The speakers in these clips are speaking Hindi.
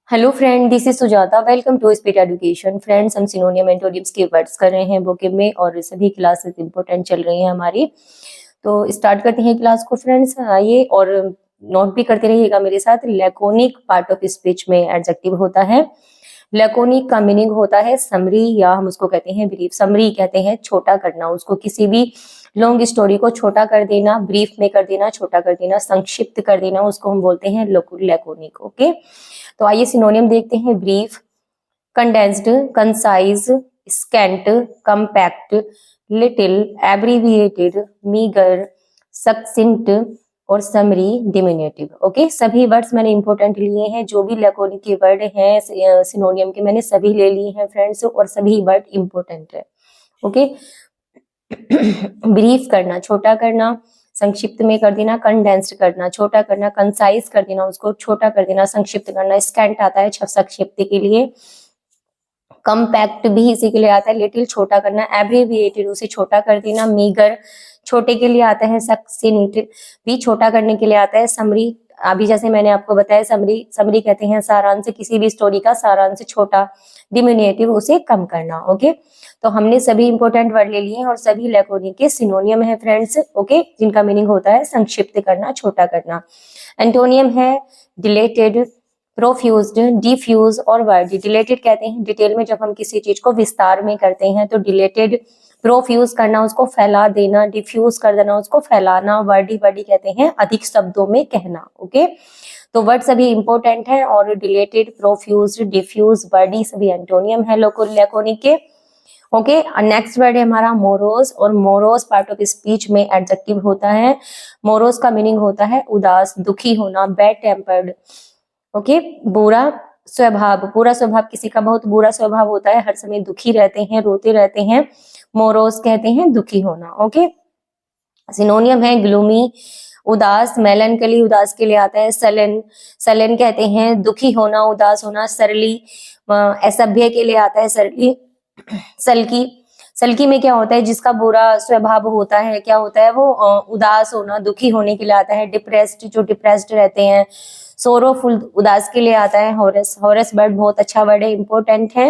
Hello friend, this is Sujata. Welcome to speed education. Friends, हम सिनोनियम एंटोनिम्स के वर्ड्स कर रहे हैं बुक में और सभी क्लासेस इंपॉर्टेंट चल रही हैं हमारी। तो स्टार्ट करते हैं क्लास को फ्रेंड्स। आइए और नोट भी करते रहिएगा मेरे साथ। लैकोनिक पार्ट ऑफ स्पीच में एडजेक्टिव होता है। लैकोनिक का मीनिंग होता है समरी, या हम उसको कहते हैं ब्रीफ। समरी कहते हैं छोटा करना, उसको किसी भी लॉन्ग स्टोरी को छोटा कर देना, ब्रीफ में कर देना, छोटा कर देना, संक्षिप्त कर देना, उसको हम बोलते हैं लैकोनिक। ओके, तो आइए सिनोनियम देखते हैं। Brief, condensed, concise, scant, compact, little, abbreviated, meagre, succinct और समरी, डिमिनेटिव। ओके, सभी वर्ड्स मैंने इंपॉर्टेंट लिए हैं। जो भी लैकोनिक के वर्ड हैं सिनोनियम के, मैंने सभी ले लिए हैं फ्रेंड्स, और सभी वर्ड इंपॉर्टेंट है। ओके, ब्रीफ करना, छोटा करना, संक्षिप्त में कर देना, कंडेंस्ड करना, छोटा करना, कंसाइज कर देना, उसको छोटा कर देना, संक्षिप्त करना। स्कैंट आता है संक्षिप्त के लिए। कंपैक्ट भी इसी के लिए आता है, लिटिल छोटा करना, एब्रीविएटेड उसे छोटा कर देना, मीगर छोटे के लिए आता है, सक्सिंट भी छोटा करने के लिए आता है, समरी अभी जैसे मैंने आपको बताया समरी कहते हैं सारांश, किसी भी स्टोरी का सारांश छोटा, डिमिनिटिव उसे कम करना। ओके, तो हमने सभी इंपॉर्टेंट वर्ड ले लिए हैं और सभी लैकोनिक के सिनोनियम है फ्रेंड्स। ओके, जिनका मीनिंग होता है संक्षिप्त करना, छोटा करना। एंटोनियम है डिलेटेड, प्रोफ्यूज्ड, डिफ्यूज और वर्डी। डिलेटेड कहते हैं डिटेल में जब हम किसी चीज को विस्तार में करते हैं तो डिलेटेड। प्रोफ्यूज करना, उसको फैला देना, डिफ्यूज कर देना, उसको फैलाना। वर्डी कहते हैं अधिक शब्दों में कहना। ओके, तो वर्ड सभी इंपॉर्टेंट है और डिलेटेड, प्रोफ्यूज, डिफ्यूज, वर्डी सभी एंटोनियम है लैकोनिक के। ओके, नेक्स्ट वर्ड है हमारा मोरोस, और मोरोस पार्ट ऑफ स्पीच में एडजेक्टिव होता है। मोरोस का मीनिंग होता है उदास, दुखी होना, बैड टेम्पर्ड। ओके, बुरा स्वभाव, बुरा स्वभाव किसी का बहुत बुरा स्वभाव होता है, हर समय दुखी रहते हैं, रोते रहते हैं, मोरोस कहते हैं दुखी होना। ओके, सिनोनियम है ग्लूमी, उदास, मेलनकली उदास के लिए आता है, सलन कहते हैं दुखी होना, उदास होना, सरली असभ्य के लिए आता है, सरली। सल्की में क्या होता है, जिसका बुरा स्वभाव होता है, क्या होता है वो उदास होना, दुखी होने के लिए आता है। डिप्रेस्ड, जो डिप्रेस्ड रहते हैं। सोरोफुल उदास के लिए आता है। हॉरस वर्ड बहुत अच्छा वर्ड है, इंपॉर्टेंट है।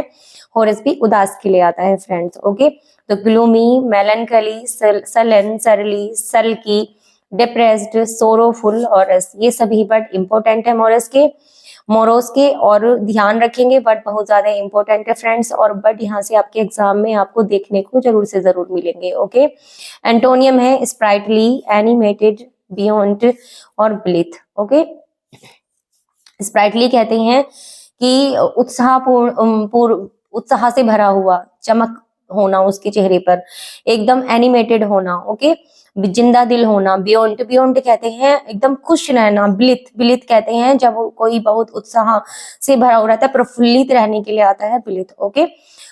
हॉरस भी उदास के लिए आता है फ्रेंड्स। ओके, तो ग्लूमी, मेलनकली, सलन, सरली, सल्की, डिप्रेस्ड, सोरोफुल, हॉरस, ये सभी वर्ड इंपॉर्टेंट है मोरोस के। और ध्यान रखेंगे वर्ड बहुत ज्यादा इंपॉर्टेंट है फ्रेंड्स, और वर्ड यहाँ से आपके एग्जाम में आपको देखने को जरूर से जरूर मिलेंगे। ओके, एंटोनियम है स्प्राइटली, एनिमेटेड, बियॉन्ड और ब्लिथ। ओके, स्प्राइटली कहते हैं कि उत्साह से भरा हुआ, चमक होना उसके चेहरे पर, एकदम एनिमेटेड होना। ओके, जिंदा दिल होना। बियॉन्ड कहते हैं एकदम खुश रहना। ब्लिथ कहते हैं जब कोई बहुत उत्साह से भरा हो रहता है, प्रफुल्लित रहने के लिए आता है ब्लिथ। ओके,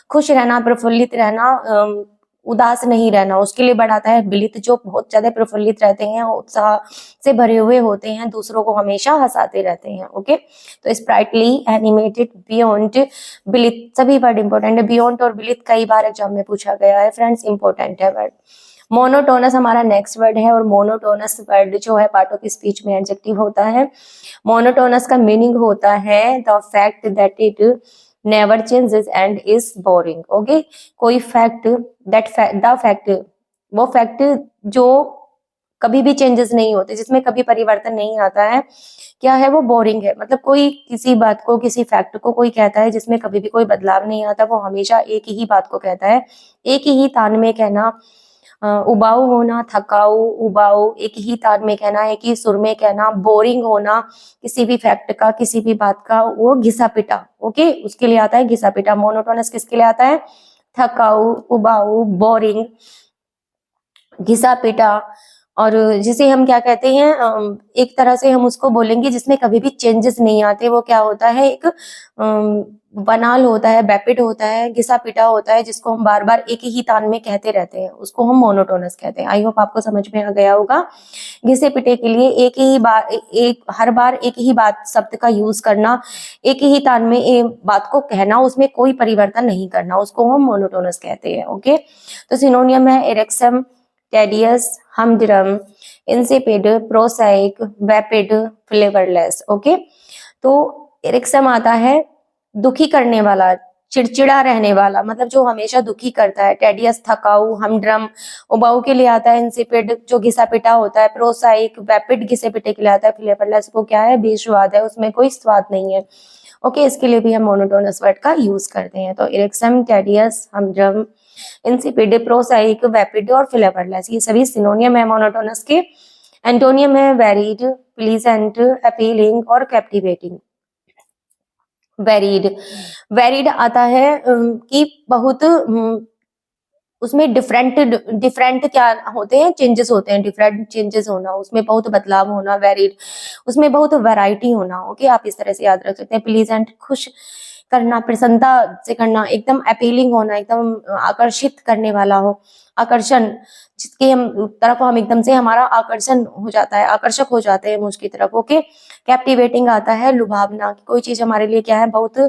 खुश रहना, प्रफुल्लित रहना, उदास नहीं रहना, उसके लिए बढ़ाता है ब्लिथ। जो बहुत ज्यादा प्रफुल्लित रहते हैं, उत्साह से भरे हुए होते हैं, दूसरों को हमेशा हंसाते रहते हैं। ओके, तो स्प्राइटली, एनिमेटेड, बियॉन्ड, ब्लिथ सभी वर्ड इंपॉर्टेंट है। बियॉन्ड और ब्लिथ कई बार एग्जाम में पूछा गया है फ्रेंड्स, इंपॉर्टेंट है वर्ड। मोनोटोनस हमारा नेक्स्ट वर्ड है, और मोनोटोनस वर्ड जो है पार्ट ऑफ स्पीच में एडजेक्टिव होता है। मोनोटोनस का मीनिंग होता है the fact that it never changes and is boring. Okay, कोई फैक्ट, द फैक्ट, वो फैक्ट जो कभी भी चेंजेस नहीं होते, जिसमें कभी परिवर्तन नहीं आता है, क्या है वो बोरिंग है। मतलब कोई किसी बात को, किसी फैक्ट को कोई कहता है जिसमें कभी भी कोई बदलाव नहीं आता, वो हमेशा एक ही बात को कहता है, एक ही तान में कहना, उबाऊ होना, थकाऊ, उबाऊ, एक ही तान में कहना, एक ही सुर में कहना, बोरिंग होना किसी भी फैक्ट का, किसी भी बात का, वो घिसा पिटा। ओके, उसके लिए आता है घिसा पिटा। मोनोटोनस किसके लिए आता है, थकाऊ, उबाऊ, बोरिंग, घिसा पिटा। और जिसे हम क्या कहते हैं, एक तरह से हम उसको बोलेंगे जिसमें कभी भी चेंजेस नहीं आते, वो क्या होता है, एक बनाल होता है, बैपिड होता है, घिसा पिटा होता है, जिसको हम बार बार एक ही तान में कहते रहते हैं, उसको हम मोनोटोनस कहते हैं। आई होप आपको समझ में आ गया होगा। घिसे पिटे के लिए एक ही बार, हर बार एक ही बात, शब्द का यूज करना, एक ही तान में बात को कहना, उसमें कोई परिवर्तन नहीं करना, उसको हम मोनोटोनस कहते हैं। ओके, तो सिनोनियम है irksome, tedious, humdrum, insipid, prosaic, vapid, flavourless. Okay, तो इरिक्सम आता है दुखी करने वाला, चिड़चिड़ा रहने वाला, मतलब जो हमेशा दुखी करता है। टेडियस थकाऊ, हमड्रम। उबाऊ के लिए आता है इंसिपिड, जो घिसा पिटा होता है। प्रोसाइक, वैपिड घिसे पिटे के लिए आता है। फिलेपरलेस को क्या है, बेस्वाद है, उसमें कोई स्वाद नहीं है। ओके, इसके लिए भी हम मोनोटोनस वर्ड का यूज करते हैं। तो इरिक्सम, टेडियस, हमड्रम, इंसिपिड, प्रोसाइक, वैपिड और फिलेपरलेस, ये सभी सिनोनियम है मोनोटोनस के। एंटोनियम है वेरिड, प्लीजेंट, अपीलिंग और कैप्टिवेटिंग। वेरिड, वेरिड आता है कि बहुत उसमें डिफरेंट डिफरेंट क्या होते हैं, चेंजेस होते हैं, डिफरेंट चेंजेस होना, उसमें बहुत बदलाव होना, वेरिड, उसमें बहुत वैरायटी होना। ओके, आप इस तरह से याद रख सकते हैं। प्लीजेंट, खुश करना, प्रसन्नता से करना, एकदम अपीलिंग होना, एकदम आकर्षित करने वाला हो, आकर्षण, जिसके हम तरफ हम एकदम से हमारा आकर्षण हो जाता है, आकर्षक हो जाते हैं हम उसकी तरफ। ओके, कैप्टिवेटिंग आता है लुभावना, कोई चीज हमारे लिए क्या है, बहुत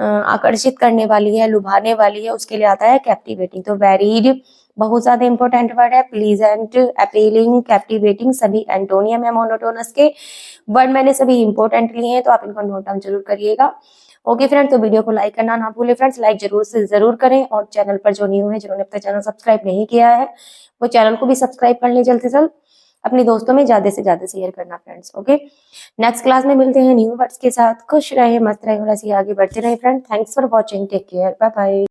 आकर्षित करने वाली है, लुभाने वाली है, उसके लिए आता है कैप्टिवेटिंग। तो वेरीड बहुत ज्यादा इंपॉर्टेंट वर्ड है। प्लीजेंट, अपीलिंग, कैप्टिवेटिंग सभी एंटोनियम है मोनोटोनस के। वर्ड मैंने सभी इंपॉर्टेंट लिए हैं, तो आप इनको नोट डाउन जरूर करिएगा। ओके फ्रेंड्स, तो वीडियो को लाइक करना ना भूलें फ्रेंड्स, लाइक जरूर से जरूर करें। और चैनल पर जो न्यू है, जिन्होंने अपना चैनल सब्सक्राइब नहीं किया है, वो चैनल को भी सब्सक्राइब कर लें जल्द से जल्द। अपने दोस्तों में ज्यादा से ज्यादा शेयर करना फ्रेंड्स। ओके, नेक्स्ट क्लास में मिलते हैं न्यू वर्ड्स के साथ। खुश रहे, मस्त रहे और ऐसे ही आगे बढ़ते रहे friend. Thanks for watching, take care, bye bye.